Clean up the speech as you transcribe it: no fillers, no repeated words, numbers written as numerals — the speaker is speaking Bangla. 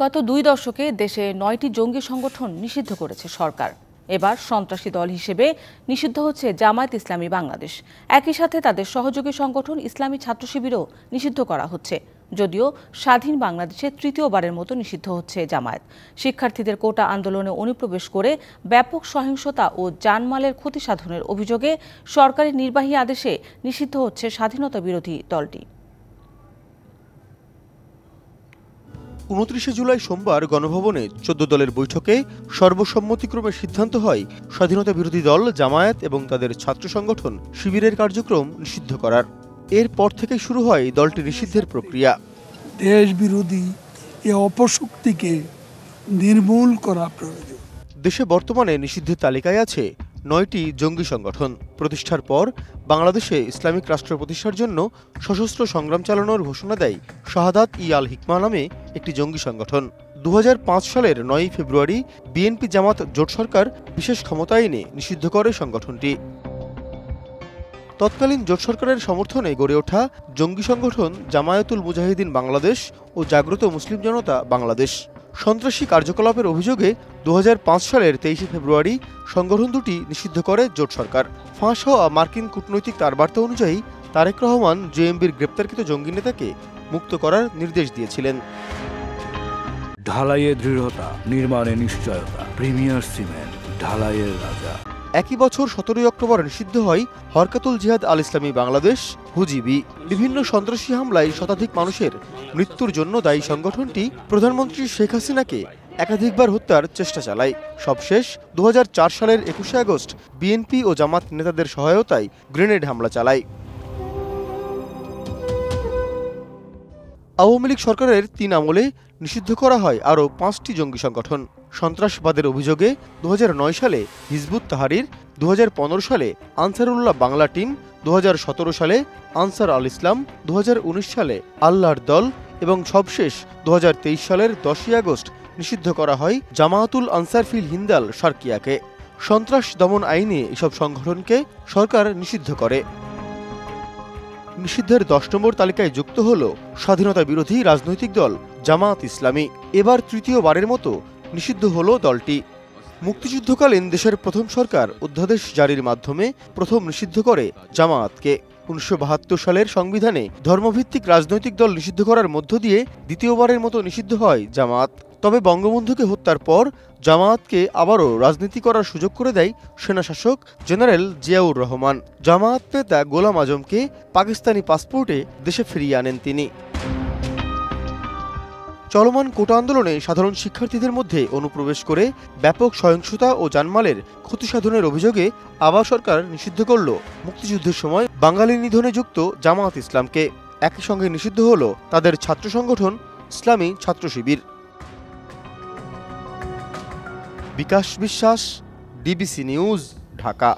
গত 2 দশকে দেশে 9টি জঙ্গি সংগঠন নিষিদ্ধ করেছে সরকার। এবার সন্ত্রাসী দল হিসেবে নিষিদ্ধ হচ্ছে জামায়াত ইসলামী বাংলাদেশ। একই সাথে তাদের সহযোগী সংগঠন ইসলামী ছাত্র শিবিরও নিষিদ্ধ করা হচ্ছে। যদিও স্বাধীন বাংলাদেশে তৃতীয়বারের মতো নিষিদ্ধ হচ্ছে জামায়াত। শিক্ষার্থীদের কোটা আন্দোলনে অনুপ্রবেশ করে ব্যাপক সহিংসতা ও জানমালের ক্ষতি সাধনের অভিযোগে সরকারি নির্বাহী আদেশে নিষিদ্ধ হচ্ছে স্বাধীনতা বিরোধী দলটি। 29 জুলাই সোমবার গণভবনে 14 দলের বৈঠকে সর্বসম্মতিক্রমে সিদ্ধান্ত হয় স্বাধীনতা বিরোধী দল জামায়াত এবং তাদের ছাত্র সংগঠন শিবিরের কার্যক্রম নিষিদ্ধ করার। এরপর থেকে শুরু হয় দলটি নিষিদ্ধের প্রক্রিয়া। দেশ বিরোধী এই অপশক্তিকে নির্মূল করা প্রয়োজন। দেশে বর্তমানে নিষিদ্ধের তালিকায় আছে 9টি জঙ্গি সংগঠন। প্রতিষ্ঠার পর বাংলাদেশে ইসলামিক রাষ্ট্র প্রতিষ্ঠার জন্য সশস্ত্র সংগ্রাম চালানোর ঘোষণা দেয় শাহাদাত ই আল হিকমা নামে একটি জঙ্গি সংগঠন। 2005 সালের 9 ফেব্রুয়ারি বিএনপি জামাত জোট সরকার বিশেষ ক্ষমতা এনে নিষিদ্ধ করে সংগঠনটি। তৎকালীন জোট সরকারের সমর্থনে গড়ে ওঠা জঙ্গি সংগঠন জামায়াতুল মুজাহিদিন বাংলাদেশ ও জাগ্রত মুসলিম জনতা বাংলাদেশ সন্ত্রাসী কার্যকলাপের অভিযোগে 2005 সালের 23 ফেব্রুয়ারি সংগঠন দুটি নিষিদ্ধ করে জোট সরকার। ফাঁস হওয়া মার্কিন কূটনৈতিক তারবার্তা অনুযায়ী তারেক রহমান জেএমবির গ্রেপ্তারকৃত জঙ্গি নেতাকে মুক্ত করার নির্দেশ দিয়েছিলেন। ঢালাইয়ের দৃঢ়তা, নির্মাণে নিশ্চয়তা, প্রিমিয়ার সিমেন্ট, ঢালাইয়ের রাজা। একই বছর 17 অক্টোবর নিষিদ্ধ হয় হরকাতুল জিহাদ আল ইসলামী বাংলাদেশ হুজিবি। বিভিন্ন সন্ত্রাসী হামলায় শতাধিক মানুষের মৃত্যুর জন্য দায়ী সংগঠনটি প্রধানমন্ত্রী শেখ হাসিনাকে একাধিকবার হত্যার চেষ্টা চালায়। সবশেষ 2004 সালের 21 আগস্ট বিএনপি ও জামাত নেতাদের সহায়তায় গ্রেনেড হামলা চালায়। আওয়ামী লীগ সরকারের 3 আমলে নিষিদ্ধ করা হয় আরও 5টি জঙ্গি সংগঠন। সন্ত্রাসবাদের অভিযোগে 2009 সালে হিজবুত তাহরির, 2015 সালে আনসারুল্লাহ বাংলা টিম, 2017 সালে আনসার আল ইসলাম, 2019 সালে আল্লাহর দল এবং সবশেষ 2023 সালের 10 আগস্ট নিষিদ্ধ করা হয় জামায়াতুল আনসার ফিল হিন্দাল শারকিয়াকে। সন্ত্রাস দমন আইনে এসব সংগঠনকে সরকার নিষিদ্ধ করে। নিষিদ্ধের 10 নম্বর তালিকায় যুক্ত হল স্বাধীনতা বিরোধী রাজনৈতিক দল জামায়াত ইসলামী। এবার তৃতীয়বারের মতো নিষিদ্ধ হল দলটি। মুক্তিযুদ্ধকালীন দেশের প্রথম সরকার অধ্যাদেশ জারির মাধ্যমে প্রথম নিষিদ্ধ করে জামায়াতকে। 1972 সালের সংবিধানে ধর্মভিত্তিক রাজনৈতিক দল নিষিদ্ধ করার মধ্য দিয়ে দ্বিতীয়বারের মতো নিষিদ্ধ হয় জামায়াত। তবে বঙ্গবন্ধুকে হত্যার পর জামায়াতকে আবারও রাজনীতি করার সুযোগ করে দেয় সেনাশাসক জেনারেল জিয়াউর রহমান। জামায়াত নেতা গোলাম আজমকে পাকিস্তানি পাসপোর্টে দেশে ফিরিয়ে আনেন তিনি। চলমান কোটা আন্দোলনে সাধারণ শিক্ষার্থীদের মধ্যে অনুপ্রবেশ করে ব্যাপক সহিংসতা ও জানমালের ক্ষতি সাধনের অভিযোগে আবার সরকার নিষিদ্ধ করল মুক্তিযুদ্ধের সময় বাঙালি নিধনে যুক্ত জামায়াত ইসলামকে। একই সঙ্গে নিষিদ্ধ হল তাদের ছাত্র সংগঠন ইসলামী ছাত্র শিবির। বিকাশ বিশ্বাস, ডিবিসি নিউজ, ঢাকা।